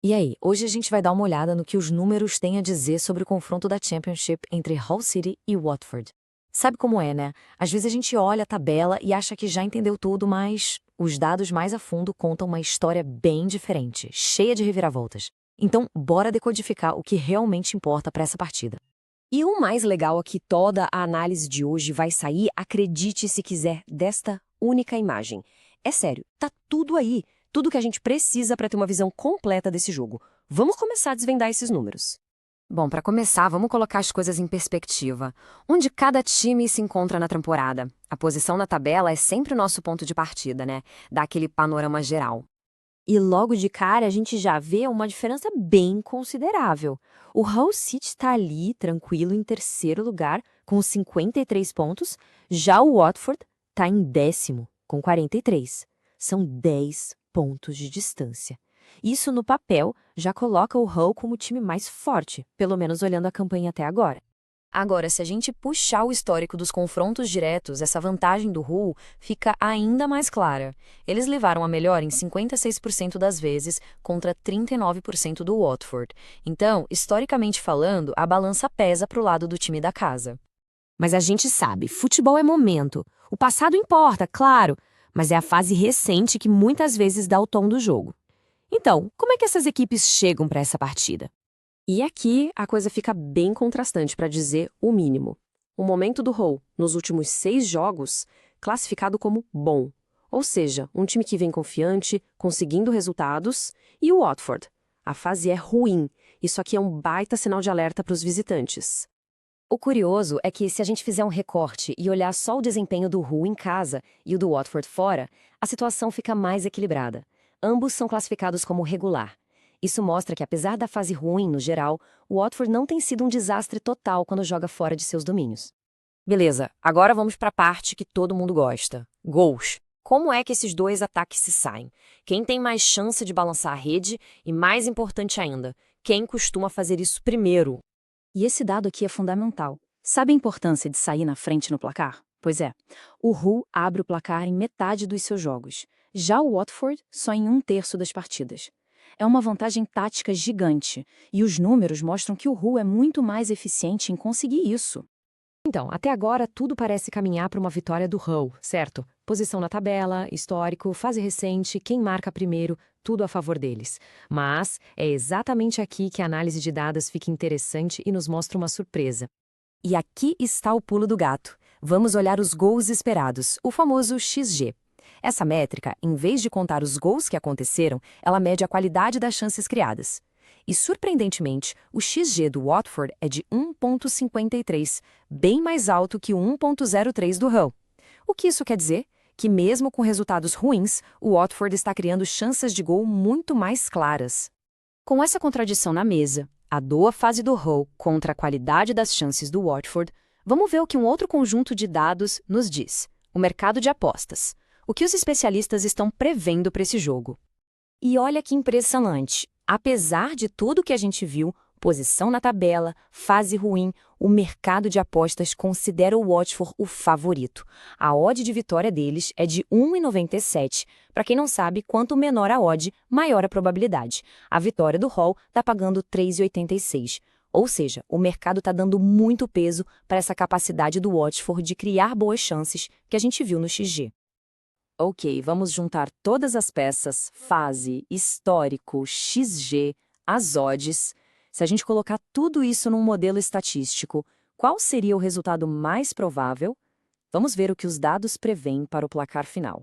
E aí, hoje a gente vai dar uma olhada no que os números têm a dizer sobre o confronto da Championship entre Hull City e Watford. Sabe como é, né? Às vezes a gente olha a tabela e acha que já entendeu tudo, mas os dados mais a fundo contam uma história bem diferente, cheia de reviravoltas. Então, bora decodificar o que realmente importa para essa partida. E o mais legal é que toda a análise de hoje vai sair, acredite se quiser, desta única imagem. É sério, tá tudo aí. Tudo que a gente precisa para ter uma visão completa desse jogo. Vamos começar a desvendar esses números. Bom, para começar, vamos colocar as coisas em perspectiva. Onde cada time se encontra na temporada? A posição na tabela é sempre o nosso ponto de partida, né? Dá aquele panorama geral. E logo de cara a gente já vê uma diferença bem considerável. O Hull City está ali, tranquilo, em terceiro lugar, com 53 pontos. Já o Watford está em décimo, com 43. São 10 pontos de distância. Isso, no papel, já coloca o Hull como o time mais forte, pelo menos olhando a campanha até agora. Agora, se a gente puxar o histórico dos confrontos diretos, essa vantagem do Hull fica ainda mais clara. Eles levaram a melhor em 56% das vezes contra 39% do Watford. Então, historicamente falando, a balança pesa para o lado do time da casa. Mas a gente sabe, futebol é momento. O passado importa, claro, mas é a fase recente que muitas vezes dá o tom do jogo. Então, como é que essas equipes chegam para essa partida? E aqui a coisa fica bem contrastante, para dizer o mínimo. O momento do Hull, nos últimos 6 jogos, classificado como bom. Ou seja, um time que vem confiante, conseguindo resultados, e o Watford. A fase é ruim. Isso aqui é um baita sinal de alerta para os visitantes. O curioso é que, se a gente fizer um recorte e olhar só o desempenho do Hull em casa e o do Watford fora, a situação fica mais equilibrada. Ambos são classificados como regular. Isso mostra que, apesar da fase ruim no geral, o Watford não tem sido um desastre total quando joga fora de seus domínios. Beleza, agora vamos para a parte que todo mundo gosta: gols. Como é que esses dois ataques se saem? Quem tem mais chance de balançar a rede e, mais importante ainda, quem costuma fazer isso primeiro? E esse dado aqui é fundamental. Sabe a importância de sair na frente no placar? Pois é, o Hull abre o placar em metade dos seus jogos. Já o Watford, só em 1/3 das partidas. É uma vantagem tática gigante, e os números mostram que o Hull é muito mais eficiente em conseguir isso. Então, até agora tudo parece caminhar para uma vitória do Hull, certo? Posição na tabela, histórico, fase recente, quem marca primeiro, tudo a favor deles. Mas é exatamente aqui que a análise de dados fica interessante e nos mostra uma surpresa. E aqui está o pulo do gato. Vamos olhar os gols esperados, o famoso XG. Essa métrica, em vez de contar os gols que aconteceram, ela mede a qualidade das chances criadas. E, surpreendentemente, o XG do Watford é de 1,53, bem mais alto que o 1,03 do Hull. O que isso quer dizer? Que, mesmo com resultados ruins, o Watford está criando chances de gol muito mais claras. Com essa contradição na mesa, a boa fase do Hull contra a qualidade das chances do Watford, vamos ver o que um outro conjunto de dados nos diz: o mercado de apostas. O que os especialistas estão prevendo para esse jogo. E olha que impressionante. Apesar de tudo que a gente viu, posição na tabela, fase ruim, o mercado de apostas considera o Watford o favorito. A odd de vitória deles é de 1,97. Para quem não sabe, quanto menor a odd, maior a probabilidade. A vitória do Hull está pagando 3,86. Ou seja, o mercado está dando muito peso para essa capacidade do Watford de criar boas chances que a gente viu no XG. Ok, vamos juntar todas as peças: fase, histórico, XG, as odds. Se a gente colocar tudo isso num modelo estatístico, qual seria o resultado mais provável? Vamos ver o que os dados prevêem para o placar final.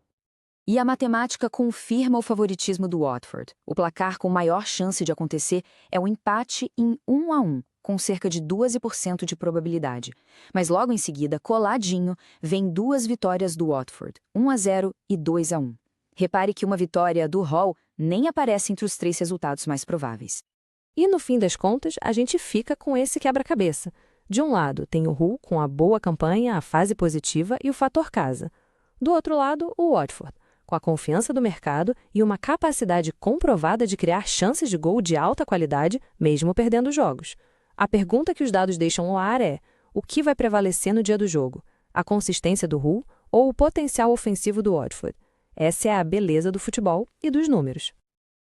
E a matemática confirma o favoritismo do Watford. O placar com maior chance de acontecer é o empate em 1-1, com cerca de 12% de probabilidade. Mas logo em seguida, coladinho, vem 2 vitórias do Watford, 1-0 e 2-1. Repare que uma vitória do Hull nem aparece entre os 3 resultados mais prováveis. E no fim das contas, a gente fica com esse quebra-cabeça. De um lado, tem o Hull com a boa campanha, a fase positiva e o fator casa. Do outro lado, o Watford, com a confiança do mercado e uma capacidade comprovada de criar chances de gol de alta qualidade, mesmo perdendo jogos. A pergunta que os dados deixam no ar é: o que vai prevalecer no dia do jogo? A consistência do Hull ou o potencial ofensivo do Watford? Essa é a beleza do futebol e dos números.